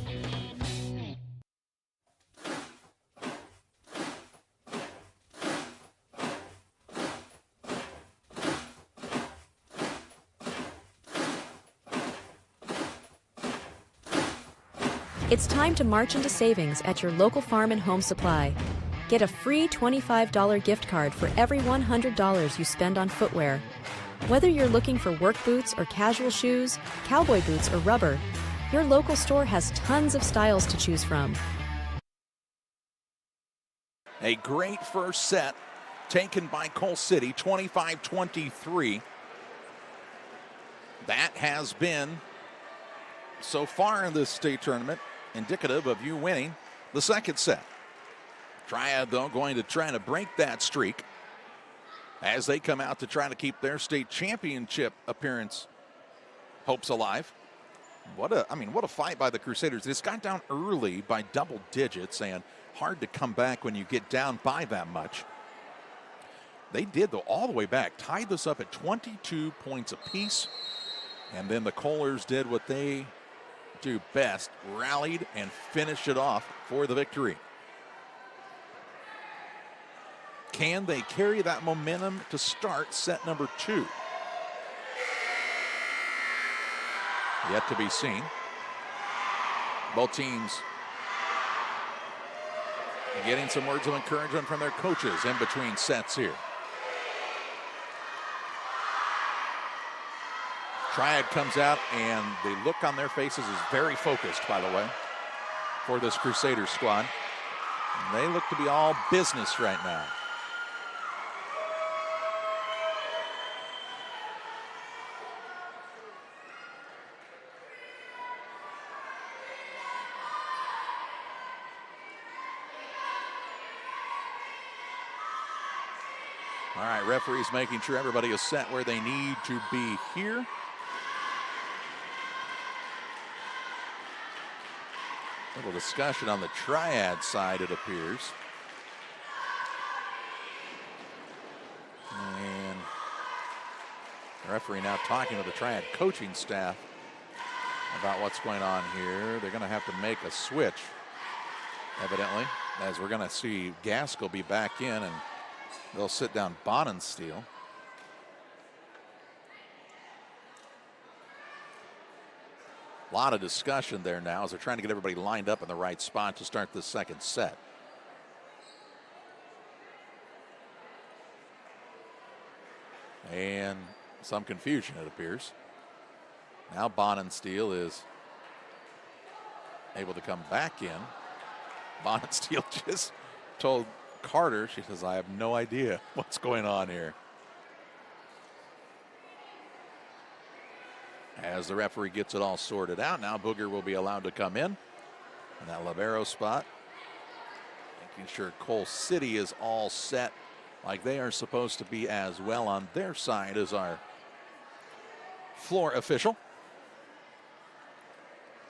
It's time to march into savings at your local farm and home supply. Get a free $25 gift card for every $100 you spend on footwear. Whether you're looking for work boots or casual shoes, cowboy boots or rubber, your local store has tons of styles to choose from. A great first set taken by Coal City, 25-23. That has been, so far in this state tournament, indicative of you winning the second set. Triad, though, going to try to break that streak as they come out to try to keep their state championship appearance hopes alive. What a fight by the Crusaders. This got down early by double digits, and hard to come back when you get down by that much. They did, though, all the way back, tied this up at 22 points apiece, and then the Kohlers did what they do best, rallied and finished it off for the victory. Can they carry that momentum to start set number two? Yet to be seen. Both teams getting some words of encouragement from their coaches in between sets here. Triad comes out, and the look on their faces is very focused, by the way, for this Crusaders squad. And they look to be all business right now. All right, referees making sure everybody is set where they need to be here. A little discussion on the Triad side, it appears. And the referee now talking to the Triad coaching staff about what's going on here. They're going to have to make a switch, evidently, as we're going to see Gaskell be back in, and they'll sit down Bonensteel. A lot of discussion there now as they're trying to get everybody lined up in the right spot to start the second set. And some confusion, it appears. Now Bonensteel is able to come back in. Bonensteel just told Carter, she says, I have no idea what's going on here. As the referee gets it all sorted out, now Booger will be allowed to come in that libero spot. Making sure Coal City is all set like they are supposed to be as well on their side as our floor official.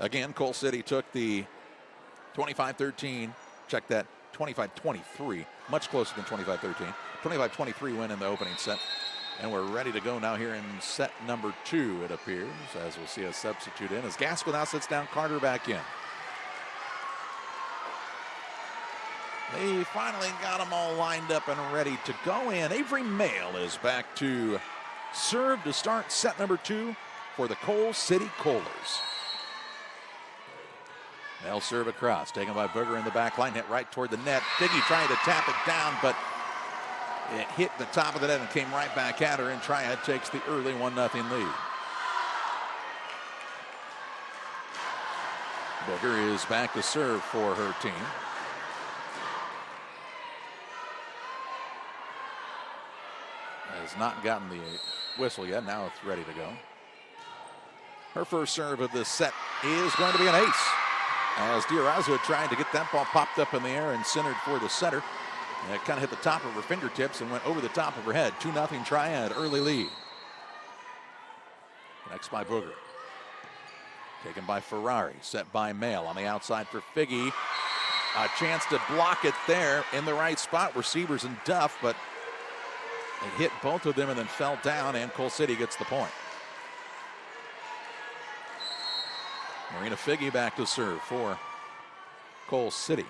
Again, Coal City took the 25-13, check that, 25-23, much closer than 25-13. 25-23 win in the opening set. And we're ready to go now here in set number 2, it appears, as we'll see a substitute in. As Gaskell now sits down Carter back in. They finally got them all lined up and ready to go in. Avery Mail is back to serve to start set number 2 for the Coal City Coalers. They'll serve across, taken by Booger in the back line, hit right toward the net. Figgy trying to tap it down, but it hit the top of the net and came right back at her, and Triad takes the early 1-0 lead. Booger is back to serve for her team. Has not gotten the whistle yet. Now it's ready to go. Her first serve of this set is going to be an ace, as D'Orazio tried to get that ball popped up in the air and centered for the setter. And it kind of hit the top of her fingertips and went over the top of her head. 2-0 Triad, early lead. Next by Booger. Taken by Ferrari, set by Mail on the outside for Figgy. A chance to block it there in the right spot were Sievers and Duff, but it hit both of them and then fell down, and Coal City gets the point. Marina Figgy back to serve for Coal City.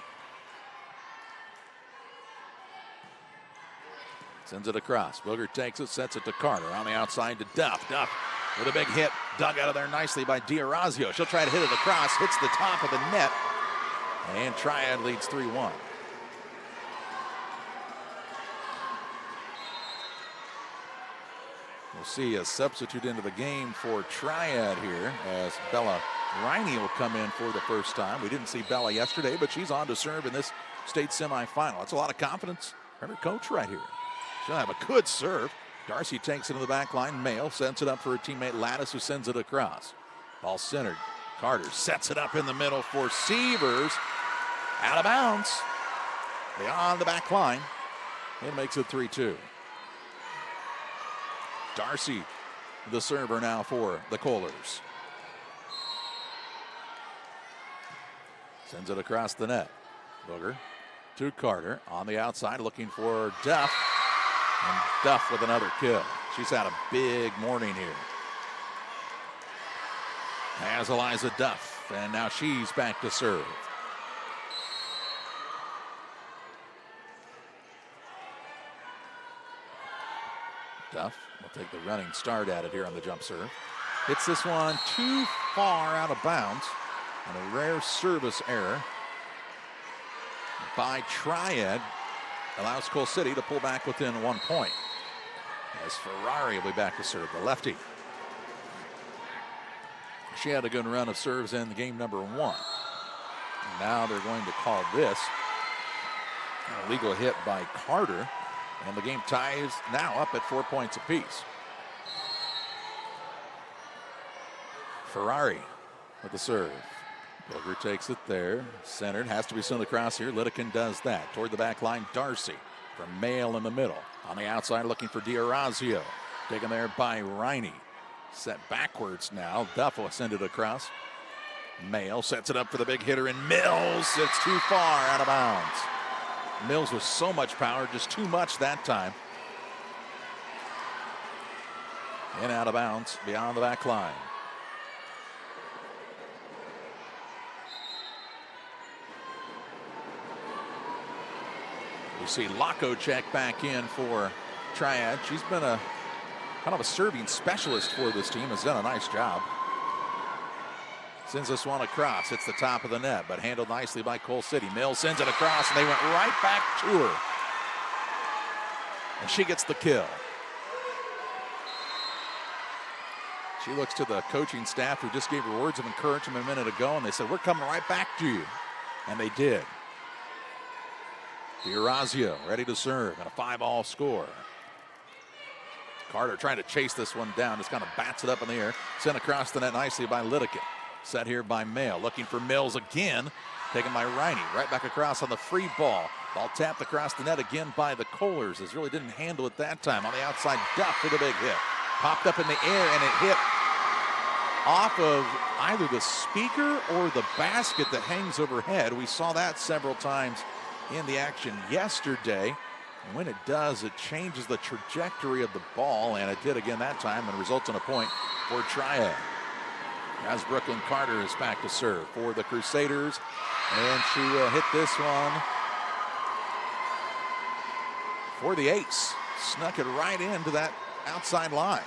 Sends it across. Booger takes it, sets it to Carter on the outside to Duff. Duff with a big hit, dug out of there nicely by D'Orazio. She'll try to hit it across, hits the top of the net, and Triad leads 3-1. We'll see a substitute into the game for Triad here, as Bella Riney will come in for the first time. We didn't see Bella yesterday, but she's on to serve in this state semifinal. That's a lot of confidence from her coach right here. She'll have a good serve. Darcy takes it to the back line. Mail sends it up for her teammate Lattice, who sends it across. Ball centered. Carter sets it up in the middle for Sievers. Out of bounds. Beyond the back line. It makes it 3-2. Darcy, the server now for the Coalers. Sends it across the net. Booger to Carter on the outside, looking for Duff. And Duff with another kill. She's had a big morning here. Has Eliza Duff, and now she's back to serve. Duff will take the running start at it here on the jump serve. Hits this one too far out of bounds, and a rare service error by Triad allows Coal City to pull back within 1 point. As Ferrari will be back to serve, the lefty. She had a good run of serves in the game number 1. Now they're going to call this an illegal hit by Carter, and the game ties now up at 4 points apiece. Ferrari with the serve. Booger takes it there, centered, has to be sent across here. Littleton does that. Toward the back line, Darcy. from Mail in the middle. On the outside looking for D'Orazio. Taken there by Riney. Set backwards now. Duff will send it across. Mail sets it up for the big hitter in Mills. It's too far, out of bounds. Mills with so much power, just too much that time. And out of bounds beyond the back line. You see Lacko check back in for Triad. She's been a kind of a serving specialist for this team, has done a nice job. Sends this one across. It's the top of the net, but handled nicely by Coal City. Mills sends it across, and they went right back to her. And she gets the kill. She looks to the coaching staff who just gave her words of encouragement a minute ago, and they said, we're coming right back to you. And they did. D'Orazio ready to serve, and a 5-all score. Carter trying to chase this one down, just kind of bats it up in the air. Sent across the net nicely by Litteken. Set here by Mail, looking for Mills again. Taken by Riney, right back across on the free ball. Ball tapped across the net again by the Kohlers, as really didn't handle it that time. On the outside, Duff with a big hit. Popped up in the air, and it hit off of either the speaker or the basket that hangs overhead. We saw that several times in the action yesterday. And when it does, it changes the trajectory of the ball, and it did again that time, and results in a point for Triad. As Brooklyn Carter is back to serve for the Crusaders, and she will hit this one for the ace. Snuck it right into that outside line.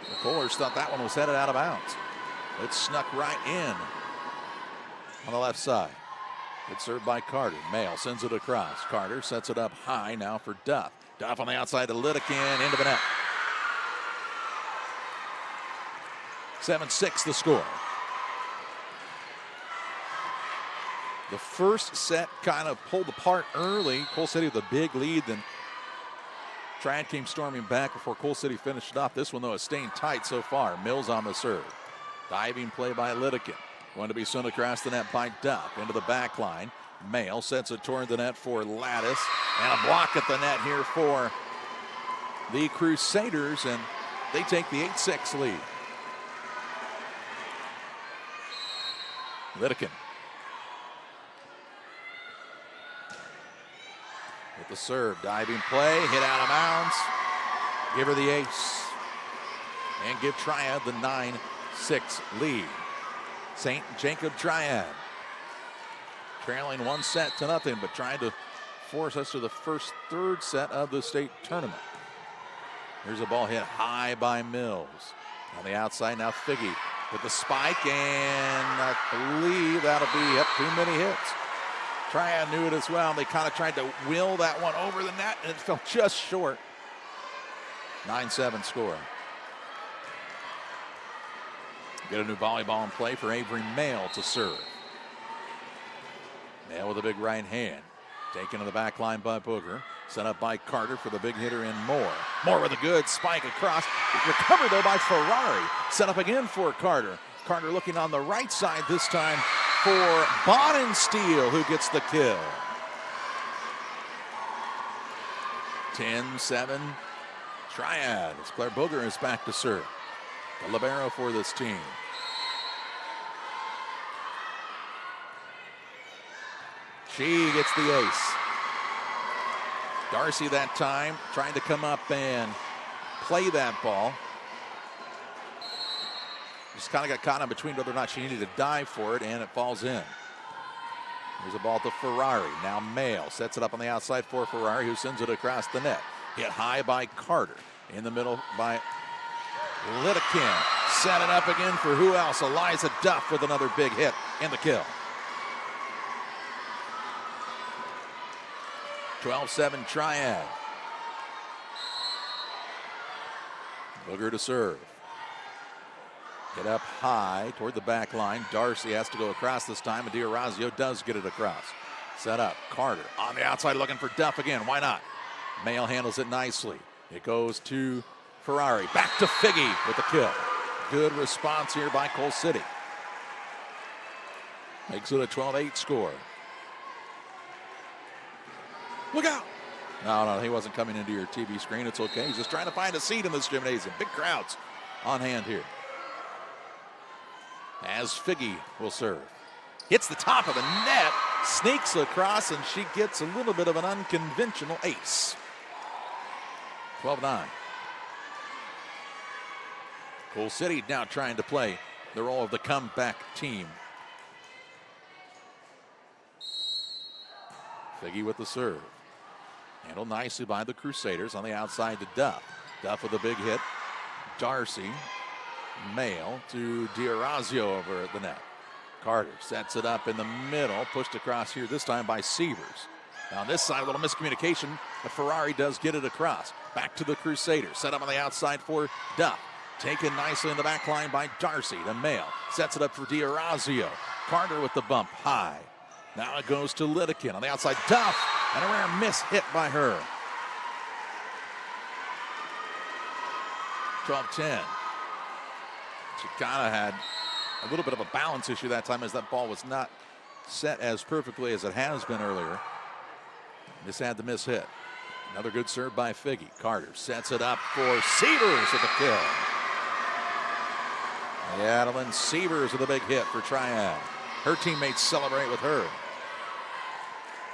The Kohlers thought that one was headed out of bounds. It snuck right in on the left side. Good served by Carter. Mail sends it across. Carter sets it up high now for Duff. Duff on the outside to Litteken, into the net. 7-6 the score. The first set kind of pulled apart early. Coal City with a big lead, then Triad came storming back before Coal City finished it off. This one, though, is staying tight so far. Mills on the serve. Diving play by Litteken. Going to be sent across the net by Duff into the back line. Mail sets it toward the net for Lattice. And a block at the net here for the Crusaders, and they take the 8-6 lead. Litteken with the serve, diving play, hit out of bounds. Give her the ace and give Triad the 9-6 lead. St. Jacob Triad trailing 1-0, but trying to force us to the first third set of the state tournament. Here's a ball hit high by Mills. On the outside now Figge with the spike, and I believe that'll be up too many hits. Triad knew it as well. They kind of tried to will that one over the net, and it fell just short. 9-7 score. Get a new volleyball in play for Avery Mail to serve. Mail with a big right hand. Taken to the back line by Booger. Set up by Carter for the big hitter in Moore. Moore with a good spike across. Recovered, though, by Ferrari. Set up again for Carter. Carter looking on the right side this time for Bodensteel, who gets the kill. 10-7 Triad as Claire Booger is back to serve. The libero for this team. She gets the ace. Darcy that time trying to come up and play that ball. Just kind of got caught in between whether or not she needed to dive for it, and it falls in. Here's a ball to Ferrari. Now Mail sets it up on the outside for Ferrari, who sends it across the net. Hit high by Carter. In the middle by Litteken. Set it up again for who else? Eliza Duff with another big hit in the kill. 12-7 Triad. Booger to serve. Get up high toward the back line. Darcy has to go across this time, and D'Orazio does get it across. Set up. Carter on the outside looking for Duff again. Why not? Mail handles it nicely. It goes to Ferrari. Back to Figge with the kill. Good response here by Coal City. Makes it a 12-8 score. Look out. No, he wasn't coming into your TV screen. It's okay. He's just trying to find a seat in this gymnasium. Big crowds on hand here. As Figgy will serve. Hits the top of the net, sneaks across, and she gets a little bit of an unconventional ace. 12-9. Coal City now trying to play the role of the comeback team. Figgy with the serve. Handled nicely by the Crusaders on the outside to Duff. Duff with a big hit. Darcy, Mail to D'Orazio over at the net. Carter sets it up in the middle, pushed across here this time by Sievers. Now on this side, a little miscommunication, but Ferrari does get it across. Back to the Crusaders, set up on the outside for Duff. Taken nicely in the back line by Darcy. The Mail sets it up for D'Orazio. Carter with the bump high. Now it goes to Lidekin on the outside. Duff, and a rare miss hit by her. 12-10. She kind of had a little bit of a balance issue that time as that ball was not set as perfectly as it has been earlier. Just had the miss hit. Another good serve by Figgy. Carter sets it up for Sievers with the kill. Adeline Sievers with a big hit for Triad. Her teammates celebrate with her.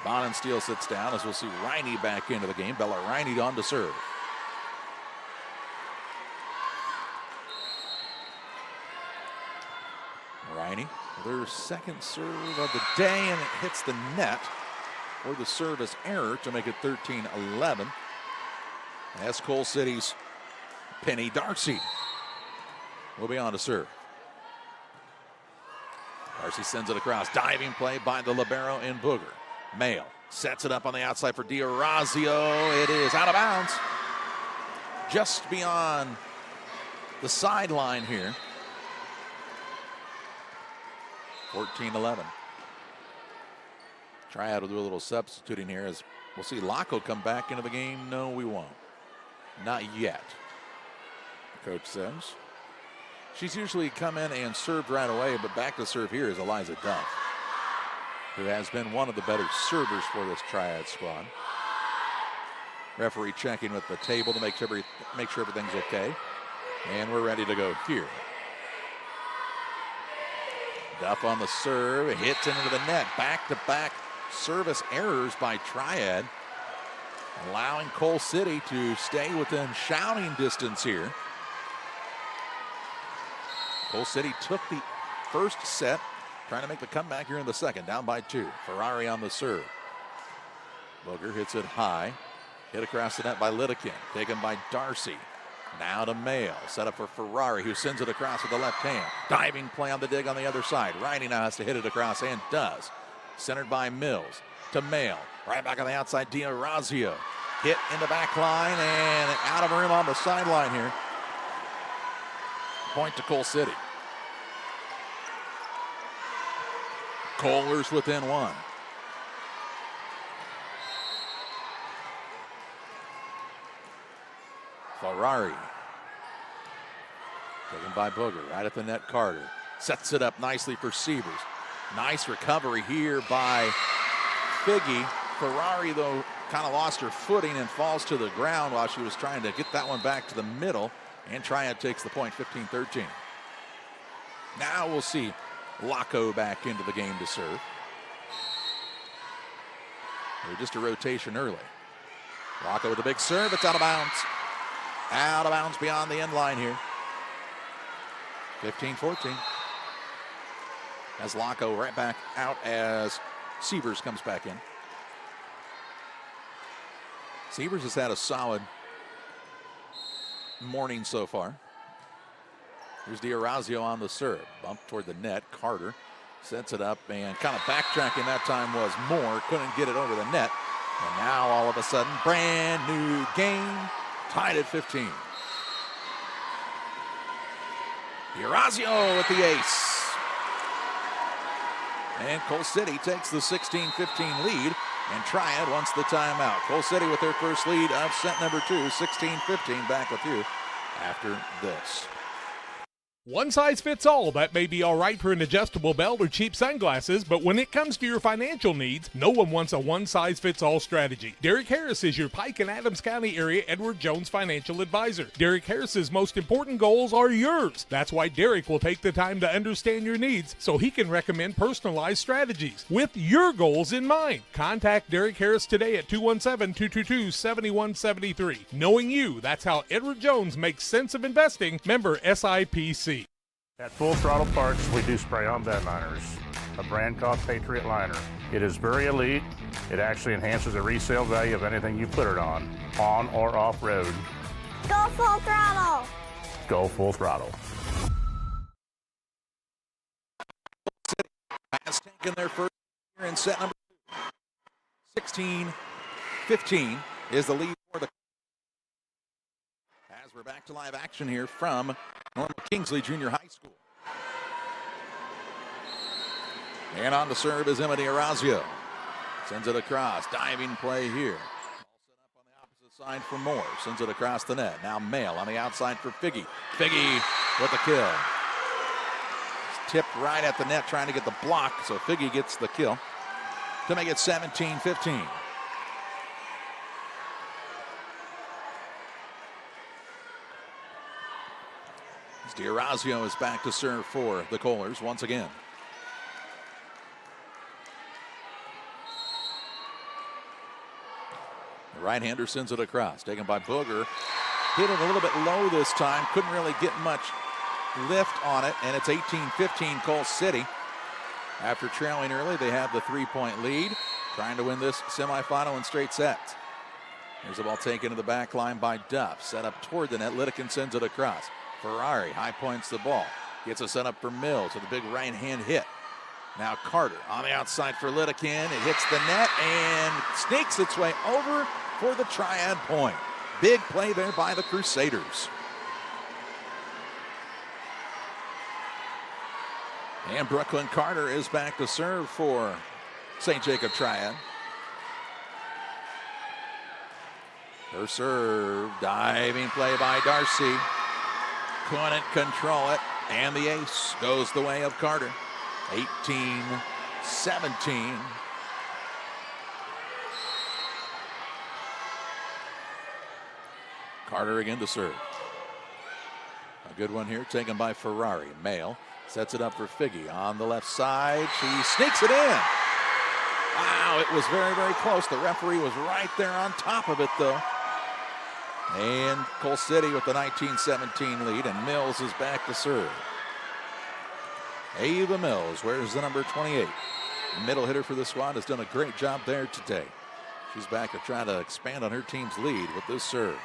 Bonensteel sits down as we'll see Riney back into the game. Bella Riney on to serve. Riney with her second serve of the day, and it hits the net for the service error to make it 13-11. As Coal City's Penny Darcy will be on to serve. Darcy sends it across. Diving play by the libero in Booger. Mail sets it up on the outside for D'Orazio. It is out of bounds. Just beyond the sideline here. 14-11. Triad will do a little substituting here as we'll see Laco come back into the game. No, we won't. Not yet, the coach says. She's usually come in and served right away, but back to serve here is Eliza Duff, who has been one of the better servers for this Triad squad. Referee checking with the table to make sure everything's okay. And we're ready to go here. Duff on the serve, hits into the net. Back-to-back service errors by Triad, allowing Coal City to stay within shouting distance here. Coal City took the first set, trying to make the comeback here in the second, down by 2. Ferrari on the serve. Booger hits it high, hit across the net by Lidekin, taken by Darcy. Now to Mail, set up for Ferrari, who sends it across with the left hand. Diving play on the dig on the other side. Riney now has to hit it across, and does. Centered by Mills to Mail. Right back on the outside, D'Orazio. Hit in the back line and out of room on the sideline here. Point to Coal City. Kohler's within 1. Ferrari. Taken by Booger, right at the net. Carter sets it up nicely for Sievers. Nice recovery here by Figgy. Ferrari, though, kind of lost her footing and falls to the ground while she was trying to get that one back to the middle. And Triad takes the point, 15-13. Now we'll see Laco back into the game to serve. They're just a rotation early. Laco with a big serve. It's out of bounds. Out of bounds beyond the end line here. 15-14. As Laco right back out as Sievers comes back in. Sievers has had a solid morning so far. Here's D'Orazio on the serve. Bump toward the net. Carter sets it up and kind of backtracking that time was Moore. Couldn't get it over the net. And now all of a sudden, brand new game. Tied at 15. D'Orazio with the ace. And Coal City takes the 16-15 lead, and Triad wants the timeout. Coal City with their first lead of set number 2, 16-15. Back with you after this. One size fits all. That may be all right for an adjustable belt or cheap sunglasses, but when it comes to your financial needs, no one wants a one-size-fits-all strategy. Derek Harris is your Pike and Adams County area Edward Jones financial advisor. Derek Harris's most important goals are yours. That's why Derek will take the time to understand your needs so he can recommend personalized strategies with your goals in mind. Contact Derek Harris today at 217-222-7173. Knowing you, that's how Edward Jones makes sense of investing. Member SIPC. At Full Throttle Parts, we do spray-on bed liners, a brand called Patriot Liner. It is very elite. It actually enhances the resale value of anything you put it on or off-road. Go Full Throttle! Go Full Throttle. Has taken their first here in set number 2. 16-15 is the lead for the. As we're back to live action here from Normal Kingsley Junior High School. And on the serve is Emily Orazio. Sends it across. Diving play here. All set up on the opposite side for Moore. Sends it across the net. Now Mail on the outside for Figgy. Figgy with the kill. It's tipped right at the net trying to get the block. So Figgy gets the kill to make it 17-15. D'Orazio is back to serve for the Kohlers once again. The right-hander sends it across, taken by Booger. Hit it a little bit low this time, couldn't really get much lift on it, and it's 18-15 Cole City. After trailing early, they have the 3-point lead, trying to win this semifinal in straight sets. Here's the ball taken to the back line by Duff, set up toward the net. Littleton sends it across. Ferrari high points the ball. Gets a setup for Mills with a big right hand hit. Now Carter on the outside for Littleton. It hits the net and sneaks its way over for the Triad point. Big play there by the Crusaders. And Brooklyn Carter is back to serve for St. Jacob Triad. Her serve, diving play by Darcy. Couldn't control it, and the ace goes the way of Carter. 18-17. Carter again to serve. A good one here, taken by Ferrari. Mail sets it up for Figgy on the left side. She sneaks it in. Wow, it was very, very close. The referee was right there on top of it, though. And Cole City with the 19-17 lead, and Mills is back to serve. Ava Mills, where's the number 28? Middle hitter for the squad, has done a great job there today. She's back to try to expand on her team's lead with this serve.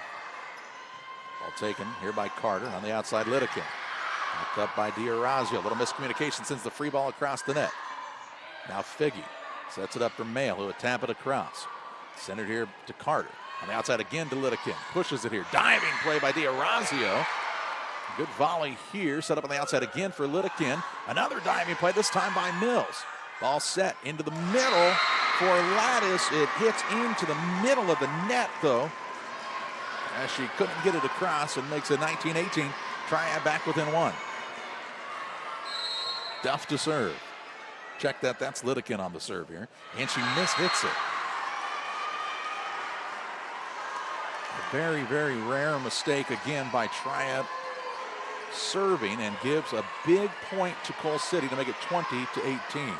Ball taken here by Carter on the outside. Littleton. Knocked up by D'Orazio. A little miscommunication sends the free ball across the net. Now Figgy sets it up for Mail, who would tap it across. Centered here to Carter. On the outside again to Littleton. Pushes it here. Diving play by D'Orazio. Good volley here. Set up on the outside again for Littleton. Another diving play, this time by Mills. Ball set into the middle for Lattice. It hits into the middle of the net, though, as she couldn't get it across, and makes it 19-18. Triad back within one. Duff to serve. Check that. That's Littleton on the serve here. And she mishits it. A very, very rare mistake again by Triad serving, and gives a big point to Cole City to make it 20-18.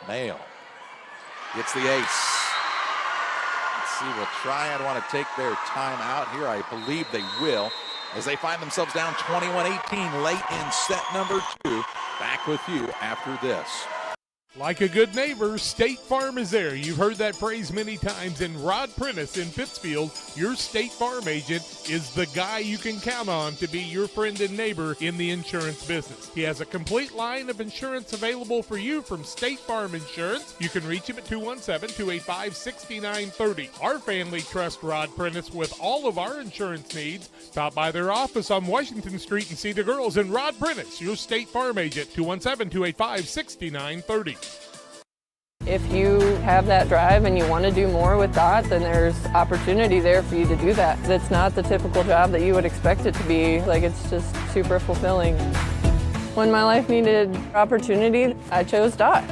Mail gets the ace. Let's see, will Triad want to take their time out here? I believe they will, as they find themselves down 21-18 late in set number 2. Back with you after this. Like a good neighbor, State Farm is there. You've heard that phrase many times, and Rod Prentice in Pittsfield, your State Farm agent, is the guy you can count on to be your friend and neighbor in the insurance business. He has a complete line of insurance available for you from State Farm Insurance. You can reach him at 217-285-6930. Our family trusts Rod Prentice with all of our insurance needs. Stop by their office on Washington Street and see the girls. And Rod Prentice, your State Farm agent, 217-285-6930. If you have that drive and you want to do more with DOT, then there's opportunity there for you to do that. It's not the typical job that you would expect it to be. Like, it's just super fulfilling. When my life needed opportunity, I chose DOT.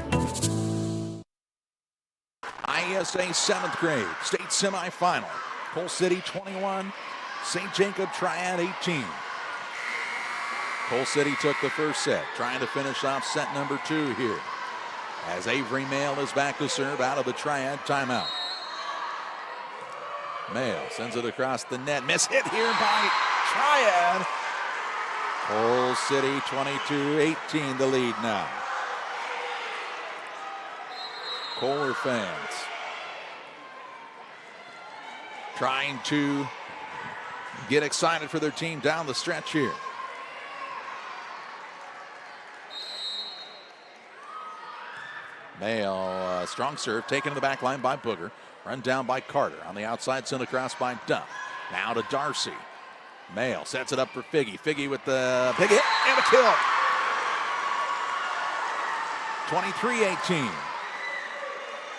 IESA 7th grade state semifinal. Coal City 21, St. Jacob Triad 18. Coal City took the first set, trying to finish off set number 2 here. As Avery Mail is back to serve out of the Triad timeout. Mail sends it across the net. Miss hit here by Triad. Coal City 22-18 the lead now. Kohler fans trying to get excited for their team down the stretch here. Mail, strong serve, taken to the back line by Booger. Run down by Carter. On the outside, sent across by Duff. Now to Darcy. Mail sets it up for Figgy. Figgy with the big hit and a kill. 23-18.